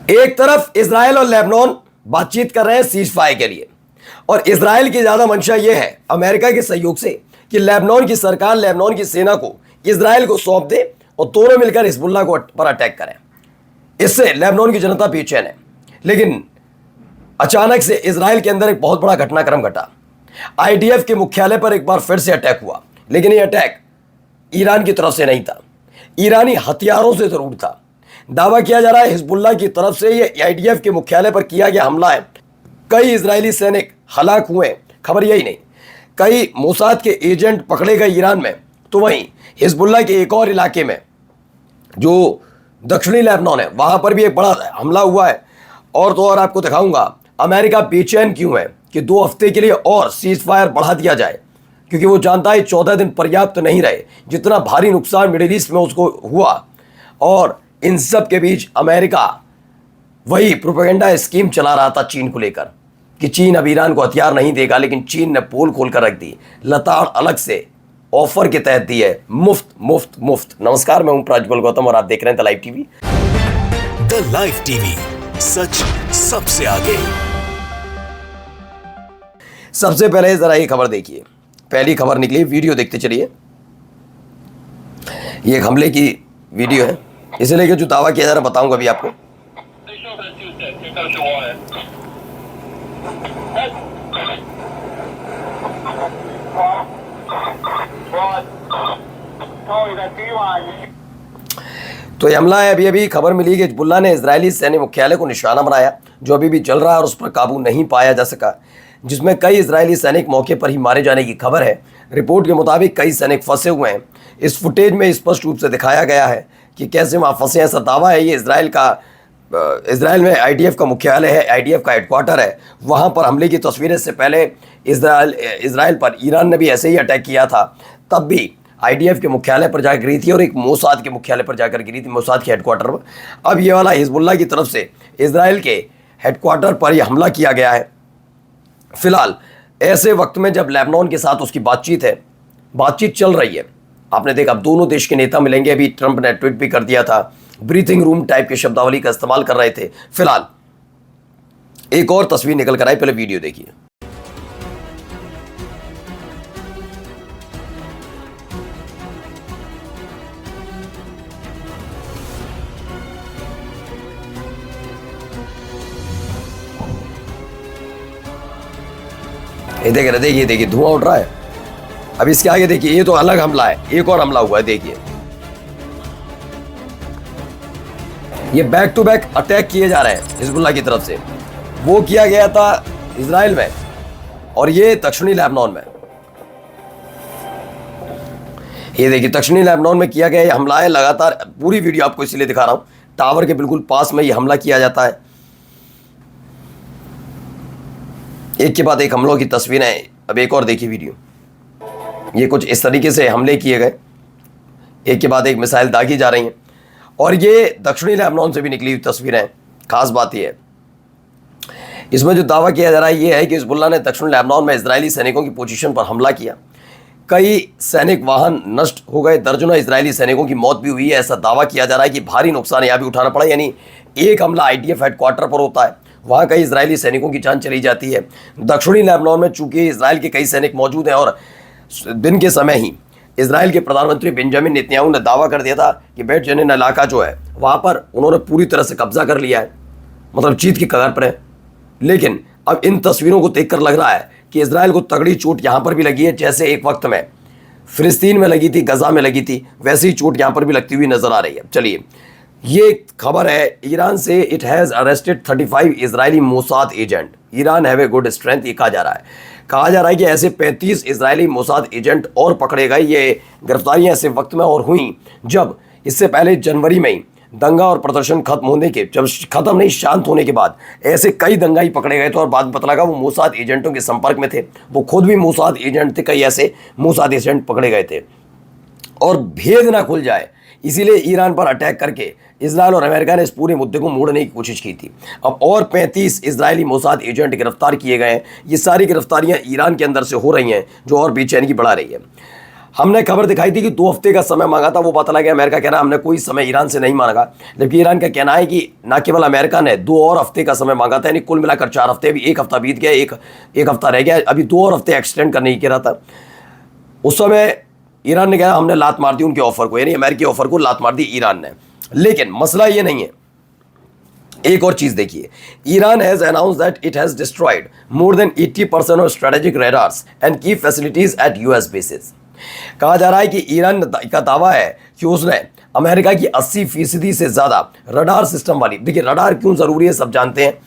एक तरफ इजराइल और लेबनान बातचीत कर रहे हैं सीज फायर के लिए, और इजराइल की ज्यादा मंशा यह है अमेरिका के सहयोग से कि लेबनान की सरकार लेबनान की सेना को इजराइल को सौंप दे और दोनों मिलकर हिजबुल्लाह को पर अटैक करें। इससे लेबनान की जनता बेचैन है। लेकिन अचानक से इजराइल के अंदर एक बहुत बड़ा घटनाक्रम घटा। आईडीएफ के मुख्यालय पर एक बार फिर से अटैक हुआ, लेकिन यह अटैक ईरान की तरफ से नहीं था, ईरानी हथियारों से जरूर था। दावा किया जा रहा है हिजबुल्लाह की तरफ से यह आईडीएफ के मुख्यालय पर किया गया हमला है। कई इजरायली सैनिक हलाक हुए। खबर यही नहीं, कई मोसाद के एजेंट पकड़े गए ईरान में। तो वहीं हिजबुल्लाह के एक और इलाके में जो दक्षिणी लेबनान है वहां पर भी एक बड़ा हमला हुआ है। और तो और आपको दिखाऊंगा अमेरिका बेचैन क्यों है कि 2 हफ्ते के लिए और सीज फायर बढ़ा दिया जाए, क्योंकि वो जानता है 14 दिन पर्याप्त नहीं रहे, जितना भारी नुकसान मिडिल ईस्ट में उसको हुआ। और इन सब के बीच अमेरिका वही प्रोपेगेंडा स्कीम चला रहा था चीन को लेकर कि चीन अब ईरान को हथियार नहीं देगा, लेकिन चीन ने पोल खोलकर रख दी, लताड़ अलग से ऑफर के तहत दी है, मुफ्त मुफ्त मुफ्त। नमस्कार, मैं हूं प्राज्वल गौतम और आप देख रहे हैं the live TV. The live TV, सच सबसे आगे। सबसे पहले जरा ये खबर देखिए, पहली खबर निकली, वीडियो देखते चलिए। ये एक हमले की वीडियो है, इसे लेकर जो दावा किया जा रहा है बताऊंगा अभी आपको। तो ये हमला है, अभी अभी खबर मिली कि हिजबुल्लाह ने इजरायली सैन्य मुख्यालय को निशाना बनाया, जो अभी भी चल रहा है और उस पर काबू नहीं पाया जा सका, जिसमें कई इजरायली सैनिक मौके पर ही मारे जाने की खबर है। रिपोर्ट के मुताबिक कई सैनिक फंसे हुए हैं। इस फुटेज में स्पष्ट रूप से दिखाया गया है कि कैसे वहाँ फंसे, ऐसा दावा है। ये इजराइल में आईडीएफ का मुख्यालय है, आईडीएफ का हेडक्वार्टर है, वहाँ पर हमले की तस्वीरें से पहले इजराइल पर ईरान ने भी ऐसे ही अटैक किया था, तब भी आईडीएफ के मुख्यालय पर जाकर गिरी थी और एक मोसाद के मुख्यालय पर जाकर गिरी थी, मोसाद के हेडक्वार्टर पर। अब ये वाला हिजबुल्लाह की तरफ से इजराइल के हेडक्वार्टर पर यह हमला किया गया है। फिलहाल ऐसे वक्त में जब लेबनान के साथ उसकी बातचीत चल रही है, आपने देखा अब दोनों देश के नेता मिलेंगे। अभी ट्रंप ने ट्वीट भी कर दिया था, ब्रीथिंग रूम टाइप की शब्दावली का इस्तेमाल कर रहे थे। फिलहाल एक और तस्वीर निकल कर आई, पहले वीडियो देखिए। ये देख रहे, देखिए धुआं उठ रहा है। अब इसके आगे देखिए, ये तो अलग हमला है, एक और हमला हुआ है। देखिए ये बैक टू बैक अटैक किए जा रहे हैं हिजबुल्लाह की तरफ से। वो किया गया था इजराइल में और ये दक्षिणी लेबनान में। ये देखिए दक्षिणी लेबनान में किया गया ये हमला है। लगातार पूरी वीडियो आपको इसलिए दिखा रहा हूं, टावर के बिल्कुल पास में ये हमला किया जाता है। एक के बाद एक हमलों की तस्वीरें। अब एक और देखिए वीडियो, ये कुछ इस तरीके से हमले किए गए, एक के बाद एक मिसाइल दागी जा रही हैं, और ये दक्षिणी लेबनान से भी निकली हुई तस्वीरें। खास बात यह है, इसमें जो दावा किया जा रहा है ये है कि हिजबुल्लाह ने दक्षिण लेबनान में इजरायली सैनिकों की पोजीशन पर हमला किया। कई सैनिक वाहन नष्ट हो गए, दर्जनों इजरायली सैनिकों की मौत भी हुई है। ऐसा दावा किया जा रहा है कि भारी नुकसान यहाँ भी उठाना पड़ा। यानी एक हमला आईडीएफ हेडक्वार्टर पर होता है, वहाँ कई इजरायली सैनिकों की जान चली जाती है। दक्षिणी लेबनान में चूंकि इजराइल के कई सैनिक मौजूद हैं और दिन के समय ही इजराइल के प्रधानमंत्री बेंजामिन नेतन्याहू ने दावा कर दिया था कि बेट जनीन इलाका जो है वहाँ पर उन्होंने पूरी तरह से कब्जा कर लिया है, मतलब जीत की कगार पर है। लेकिन अब इन तस्वीरों को देखकर लग रहा है कि इजराइल को तगड़ी चोट यहाँ पर भी लगी है, जैसे एक वक्त में फिलिस्तीन में लगी थी, गजा में लगी थी, वैसी ही चोट यहाँ पर भी लगती हुई नजर आ रही है। चलिए ये खबर है ईरान से, it has arrested 35 Israeli Mossad agent. Iran have a good strength, ये कहा जा रहा है कि ऐसे 35 इजरायली मोसाद एजेंट और पकड़े गए। ये गिरफ्तारियां ऐसे वक्त में और हुई जब इससे पहले जनवरी में ही दंगा और प्रदर्शन खत्म नहीं शांत होने के बाद ऐसे कई दंगाई पकड़े गए थे और बाद में पता लगा वो मोसाद एजेंटों के संपर्क में थे। वो खुद भी मोसाद एजेंट थे, कई ऐसे मोसाद एजेंट पकड़े गए थे। और भेद ना खुल जाए इसीलिए ईरान पर अटैक करके इजराइल और अमेरिका ने इस पूरे मुद्दे को मोड़ने की कोशिश की थी। अब और 35 इजरायली मोसाद एजेंट गिरफ्तार किए गए हैं। ये सारी गिरफ्तारियां ईरान के अंदर से हो रही हैं, जो और बेचैनी बढ़ा रही है। हमने खबर दिखाई थी कि 2 हफ्ते का समय मांगा था, वो पता लगा अमेरिका कह रहा है हमने कोई समय ईरान से नहीं मांगा, जबकि ईरान का कहना है कि न केवल अमेरिका ने 2 और हफ्ते का समय मांगा था, यानी कुल मिलाकर 4 हफ्ते, अभी 1 हफ्ता बीत गया, एक हफ्ता रह गया, अभी 2 और हफ्ते एक्सटेंड करने की कह रहा था। उस समय ईरान ने कहा हमने लात मार दी उनके ऑफर को, यानी अमेरिकी ऑफर को लात मार दी ईरान ने। लेकिन मसला ये नहीं है, एक और चीज देखिए, Iran has announced that it has destroyed more than 80% of strategic radars and की फैसिलिटीज एट यूएस बेसिस। कहा जा रहा है कि ईरान का दावा है कि उसने अमेरिका की 80% से ज्यादा रडार सिस्टम वाली, देखिए रडार क्यों जरूरी है सब जानते हैं।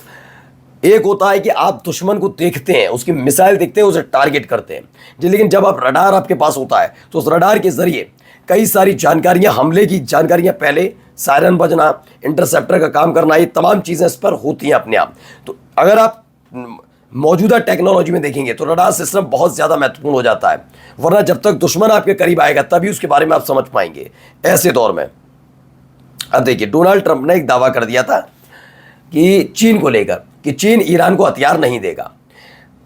एक होता है कि आप दुश्मन को देखते हैं, उसकी मिसाइल देखते हैं, उसे टारगेट करते हैं जी, लेकिन जब आप रडार आपके पास होता है तो उस रडार के जरिए कई सारी जानकारियां, हमले की जानकारियां, पहले सायरन बजना, इंटरसेप्टर का काम करना, ये तमाम चीज़ें इस पर होती हैं अपने आप। तो अगर आप मौजूदा टेक्नोलॉजी में देखेंगे तो रडार सिस्टम बहुत ज़्यादा महत्वपूर्ण हो जाता है, वरना जब तक दुश्मन आपके करीब आएगा तभी उसके बारे में आप समझ पाएंगे ऐसे दौर में। अब देखिए, डोनाल्ड ट्रंप ने एक दावा कर दिया था कि चीन को लेकर कि चीन ईरान को हथियार नहीं देगा,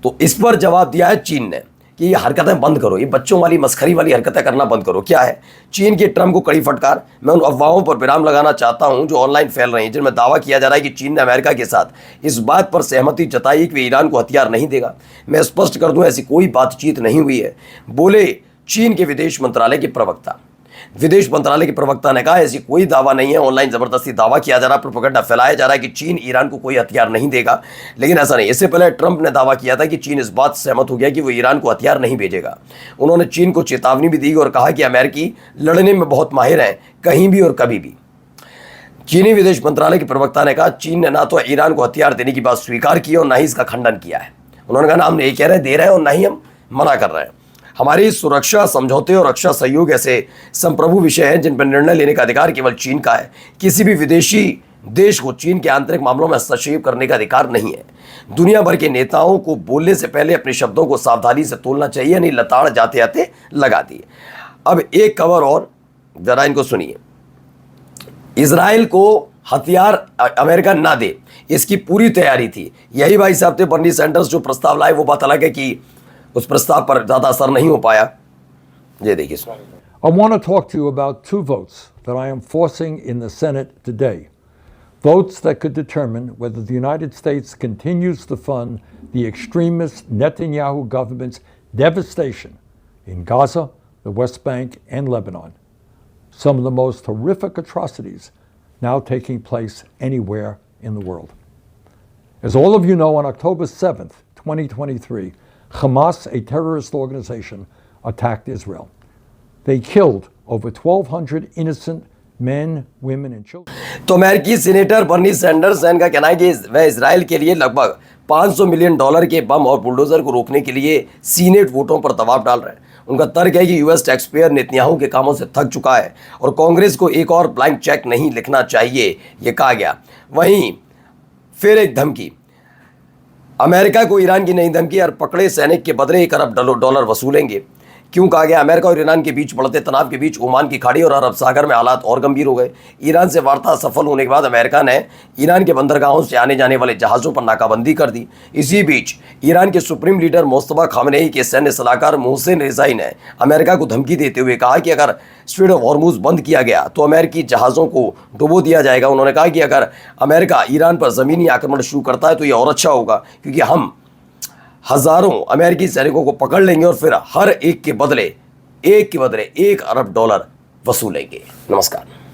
तो इस पर जवाब दिया है चीन ने कि ये हरकतें बंद करो, ये बच्चों वाली मस्खरी वाली हरकतें करना बंद करो। क्या है चीन के ट्रंप को कड़ी फटकार। मैं उन अफवाहों पर विराम लगाना चाहता हूं जो ऑनलाइन फैल रही हैं, जिनमें दावा किया जा रहा है कि चीन ने अमेरिका के साथ इस बात पर सहमति जताई कि वे ईरान को हथियार नहीं देगा। मैं स्पष्ट कर दूं, ऐसी कोई बातचीत नहीं हुई है, बोले चीन के विदेश मंत्रालय के प्रवक्ता। विदेश मंत्रालय के प्रवक्ता ने कहा ऐसी कोई दावा नहीं है, ऑनलाइन जबरदस्ती दावा किया जा रहा है, प्रोपेगेंडा फैलाया जा रहा है कि चीन ईरान को कोई हथियार नहीं देगा, लेकिन ऐसा नहीं। इससे पहले ट्रंप ने दावा किया था कि चीन इस बात से सहमत हो गया कि वो ईरान को हथियार नहीं भेजेगा। उन्होंने चीन को चेतावनी भी दी और कहा कि अमेरिकी लड़ने में बहुत माहिर हैं, कहीं भी और कभी भी। चीनी विदेश मंत्रालय के प्रवक्ता ने कहा चीन ने ना तो ईरान को हथियार देने की बात स्वीकार की और ना ही इसका खंडन किया है। उन्होंने कहा ना हम ये कह रहे हैं दे रहे हैं और ना ही हम मना कर रहे हैं। हमारी सुरक्षा समझौते और रक्षा सहयोग ऐसे संप्रभु विषय हैं जिन पर निर्णय लेने का अधिकार केवल चीन का है। किसी भी विदेशी देश को चीन के आंतरिक मामलों में हस्तक्षेप करने का अधिकार नहीं है। दुनिया भर के नेताओं को बोलने से पहले अपने शब्दों को सावधानी से तोलना चाहिए, नहीं लताड़ जाते जाते लगा दिए। अब एक खबर और, जरा इनको सुनिए। इजराइल को हथियार अमेरिका ना दे, इसकी पूरी तैयारी थी। यही भाई साहब थे बर्नी सैंडर्स जो प्रस्ताव लाए। वो बात अलग है कि उस प्रस्ताव पर ज्यादा असर नहीं हो पाया। ये देखिए। I want to talk to you about 2 votes that I am forcing in the Senate today. Votes that could determine whether the United States continues to fund the extremist Netanyahu government's devastation in Gaza, the West Bank, and Lebanon. Some of the most horrific atrocities now taking place anywhere in the world. As all of you know, on October 7th, 2023, Hamas, a terrorist organization, attacked Israel. They killed over 1,200 innocent men, women and children. तो अमेरिकी senator Bernie Sanders का कहना है कि वह Israel के लिए लगभग $500 मिलियन के बम और बुलडोजर को रोकने के लिए सीनेट वोटों पर दबाव डाल रहे हैं। उनका तर्क है कि यूएस टैक्स पेयर नेतन्याहू के कामों से थक चुका है और कांग्रेस को एक और ब्लैंक चेक नहीं लिखना चाहिए, ये कहा गया। वहीं फिर एक धमकी, अमेरिका को ईरान की नई धमकी, और पकड़े सैनिक के बदले $1 अरब वसूलेंगे। क्यों कहा गया? अमेरिका और ईरान के बीच बढ़ते तनाव के बीच ओमान की खाड़ी और अरब सागर में हालात और गंभीर हो गए। ईरान से वार्ता सफल होने के बाद अमेरिका ने ईरान के बंदरगाहों से आने जाने वाले जहाज़ों पर नाकाबंदी कर दी। इसी बीच ईरान के सुप्रीम लीडर मुस्तफा खामेनेई के सैन्य सलाहकार मोहसिन रिजाई ने अमेरिका को धमकी देते हुए कहा कि अगर स्ट्रेट ऑफ हॉर्मुज बंद किया गया तो अमेरिकी जहाज़ों को डुबो दिया जाएगा। उन्होंने कहा कि अगर अमेरिका ईरान पर ज़मीनी आक्रमण शुरू करता है तो यह और अच्छा होगा, क्योंकि हम हज़ारों अमेरिकी सैनिकों को पकड़ लेंगे और फिर हर एक के बदले $1 अरब वसूलेंगे। नमस्कार।